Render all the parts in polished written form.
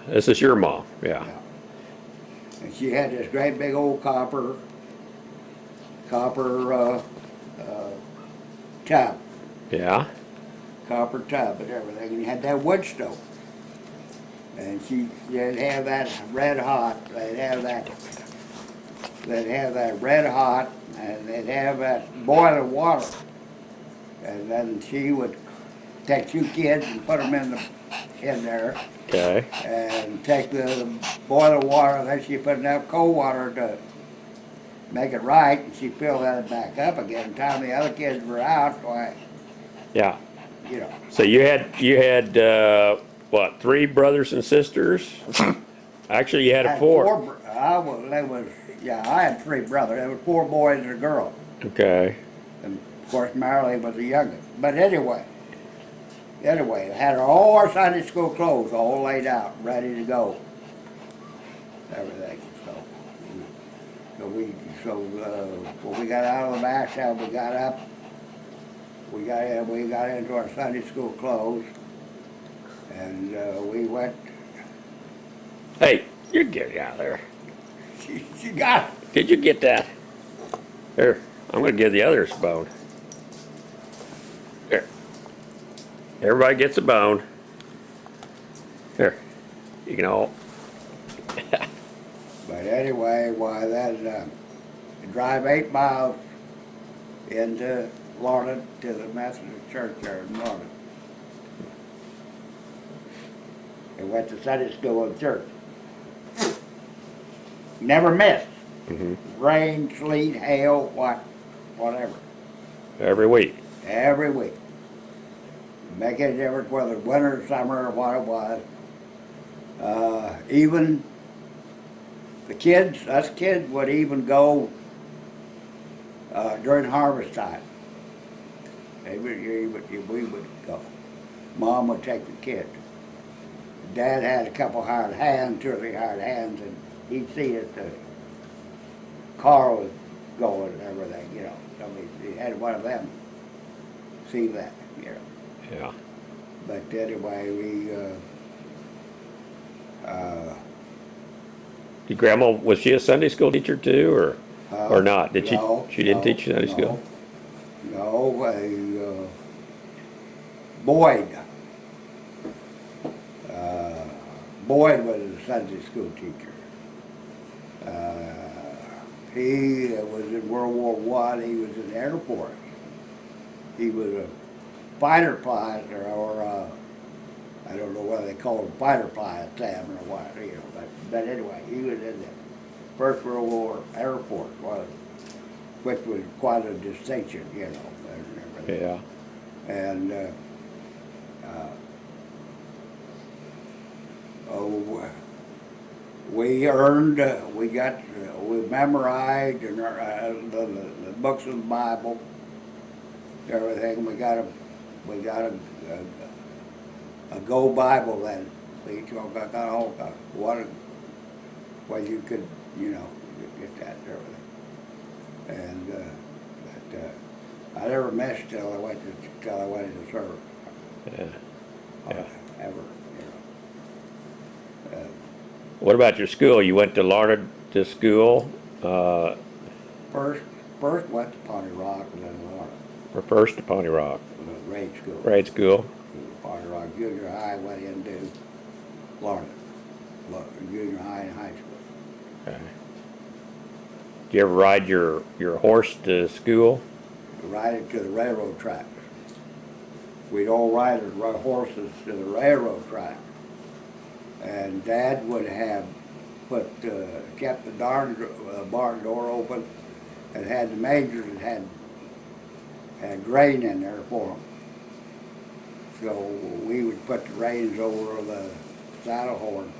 This is your mom, yeah. Yeah. And she had this great big old copper tub, Yeah? copper tub and everything, and you had that wood stove. And they'd have that red hot, they'd have that red hot, and they'd have that boiling water. And then she would take two kids and put them in there, Okay. and take the boiling water, and then she put enough cold water to make it right, and she filled that back up again. By the time the other kids were out, why, Yeah. you know. So you had what, three brothers and sisters? Actually, you had I a had four. I had three brothers. There was four boys and a girl. Okay. And of course, Marilyn was the youngest. But anyway, had all our Sunday school clothes all laid out, ready to go. Everything. When we got out of the bathtub, we got up. We got into our Sunday school clothes, and we went. Hey, you get out of there. She got it. Did you get that? Here, I'm going to give the others a bone. Here. Everybody gets a bone. Here. You can all. But anyway, why then drive 8 miles into Lorna to the Methodist church there in Lorna. And went to Sunday school in church. Never missed. Rain, sleet, hail, whatever. Every week. Every week. Make any difference whether winter, summer, or what it was. Even us kids would even go during harvest time. We would go. Mom would take the kids. Dad had a couple hired hands, 2 or 3 hired hands, and he'd see that the car was going and everything, you know. So he had one of them see that, you know. Yeah. But anyway, Your grandma, was she a Sunday school teacher too, or not? Did no, she didn't no, teach Sunday school? No, Boyd. Boyd was a Sunday school teacher. He was in World War I. He was in the Air Force. He was a fighter pilot, or I don't know what they called him, fighter pilot then or what, you know. But anyway, he was in the First World War Air Force, which was quite a distinction, you know. And everything. Yeah. And we memorized and the books of the Bible, everything. We got a Go Bible then. We got all what you could, you know, get that and everything. And I never missed till I went into service. Yeah. Yeah. Ever, you know. What about your school? You went to Larned to school. First went to Pawnee Rock and then Lorna. Or first to Pony Rock. Grade school. Grade school. Pawnee Rock Junior High went into Lorna. Junior high and high school. Okay. Did you ever ride your horse to school? Ride it to the railroad tracks. We'd all ride our horses to the railroad track. And Dad would have kept the barn door open and had the majors that had grain in there for them. So we would put the reins over the saddle horn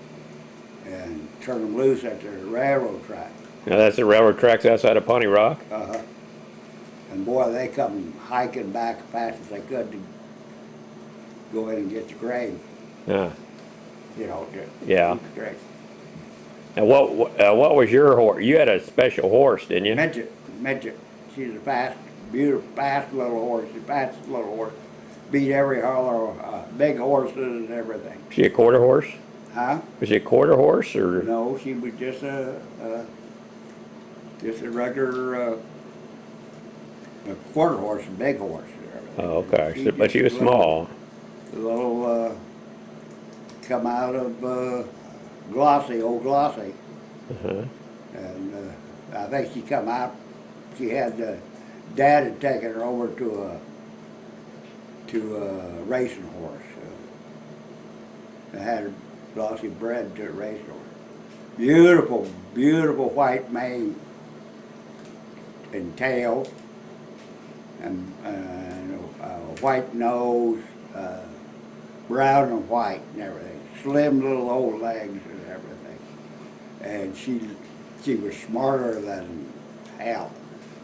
and turn them loose at the railroad track. Now that's the railroad tracks outside of Pony Rock? Uh-huh. And boy, they come hiking back as fast as they could to go in and get the grain. Yeah. You know, Yeah. get the grain. Now what was your horse? You had a special horse, didn't you? Midget. She's a fast, beautiful, fast little horse. She's a fast little horse. Beat every other big horses and everything. She a quarter horse? Huh? Was she a quarter horse or? No, she was just a regular a quarter horse, a big horse. Oh, okay. But just she was a small. little come out of Glossy, old Glossy. Uh-huh. And I think she come out, she had, Dad had taken her over to a racing horse. They had her Glossy bred to a racing horse. Beautiful, beautiful white mane and tail, and white nose, brown and white and everything. Slim little old legs and everything. And she was smarter than hell.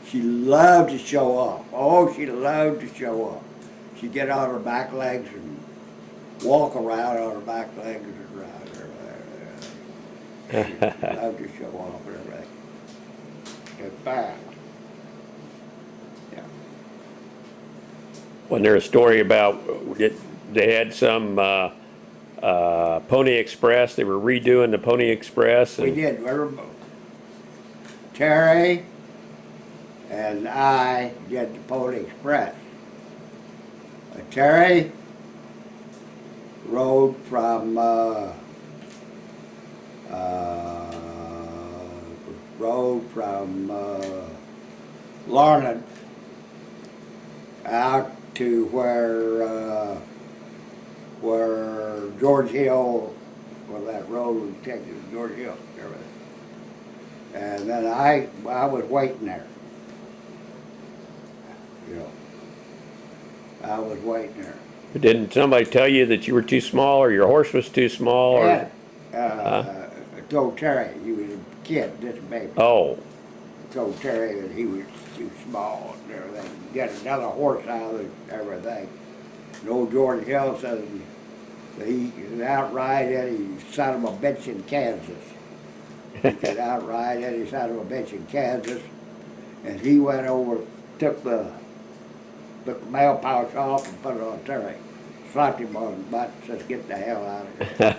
She loved to show off. Oh, she loved to show off. She'd get on her back legs and walk around on her back legs and around her. She loved to show off and everything. Get back. Yeah. Wasn't there a story about they had some Pony Express? They were redoing the Pony Express. We And, did. Terry and I did the Pony Express. Terry rode from Larned out to where George Hill, where that road would take you to George Hill, everything. And then I was waiting there. You know, I was waiting there. didn't somebody tell you that you were too small or your horse was too small? Or, Yeah. I told Terry, he was a kid, just a baby. oh, I told Terry that he was too small and everything. Get another horse out of it, everything. And old George Hill says that he could outride any son of a bitch in Kansas. He could outride any son of a bitch in Kansas. And he went over, took the mail pouch off and put it on Terry. Slapped him on the butt and said, get the hell out of here.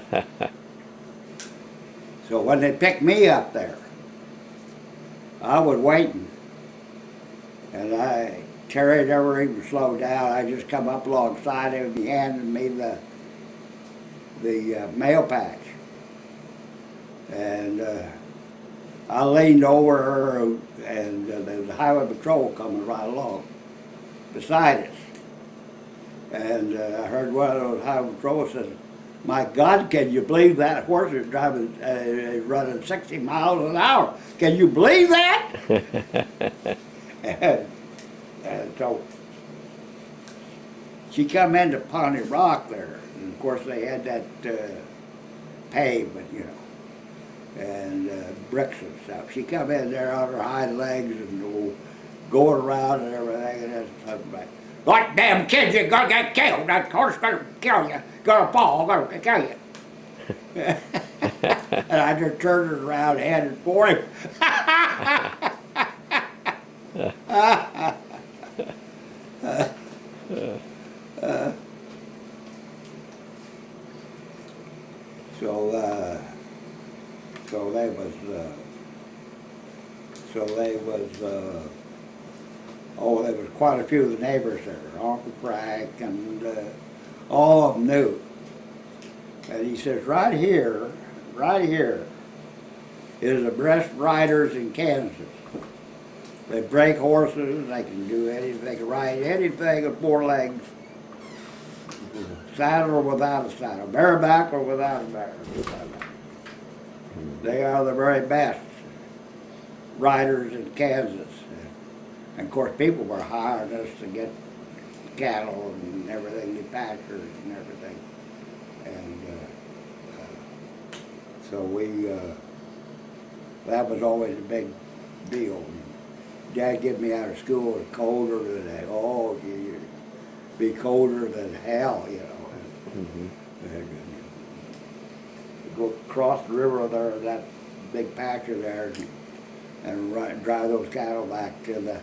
So when they picked me up there, I was waiting. And Terry never even slowed down. I just come up alongside him and he handed me the mail patch. And I leaned over her and there was a highway patrol coming right along beside us. And I heard one of those highway patrols say, my God, can you believe that horse is driving, running 60 miles an hour? Can you believe that? and so she come into Pawnee Rock there, and of course they had that pavement, you know, and bricks and stuff. She come in there on her hind legs and going around and everything, and then something like, "What damn kid, you're gonna get killed. That horse gonna kill you. Gonna fall, gonna kill you." And I just turned it around and headed for him. There was quite a few of the neighbors there, Uncle Frank, and all of them knew. And he says, right here is the best riders in Kansas. They break horses, they can do anything, they can ride anything with four legs, saddle or without a saddle, bareback or without a bareback. They are the very best riders in Kansas. And of course, people were hiring us to get cattle and everything, the pastures and everything. And so that was always a big deal. Dad get me out of school, it was colder than that. Oh, it'd be colder than hell, you know. And go across the river there, that big pasture there, and drive those cattle back to the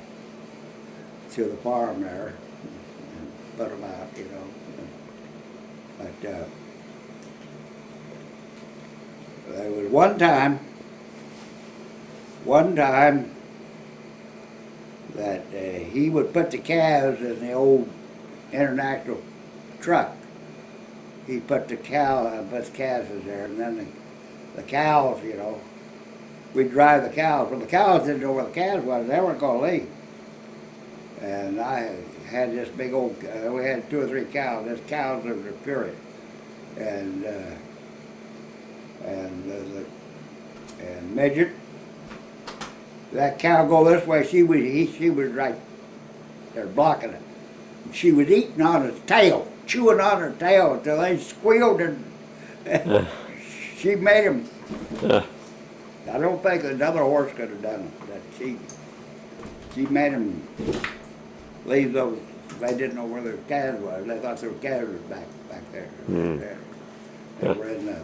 farm there, and put them out, you know. But There was one time that he would put the calves in the old international truck. He put the calves in there, and then the cows, you know, we'd drive the cows. Well, the cows didn't know where the calves was. They weren't going to leave. And I had this big old, we had 2 or 3 cows. This cows of the period. And Midget, that cow go this way, she was right there blocking it. She was eating on its tail, chewing on her tail until they squealed, and she made him. I don't think another horse could have done it. That she made him leave those. They didn't know where their calves was. They thought their calves were back there. Mm. They were in the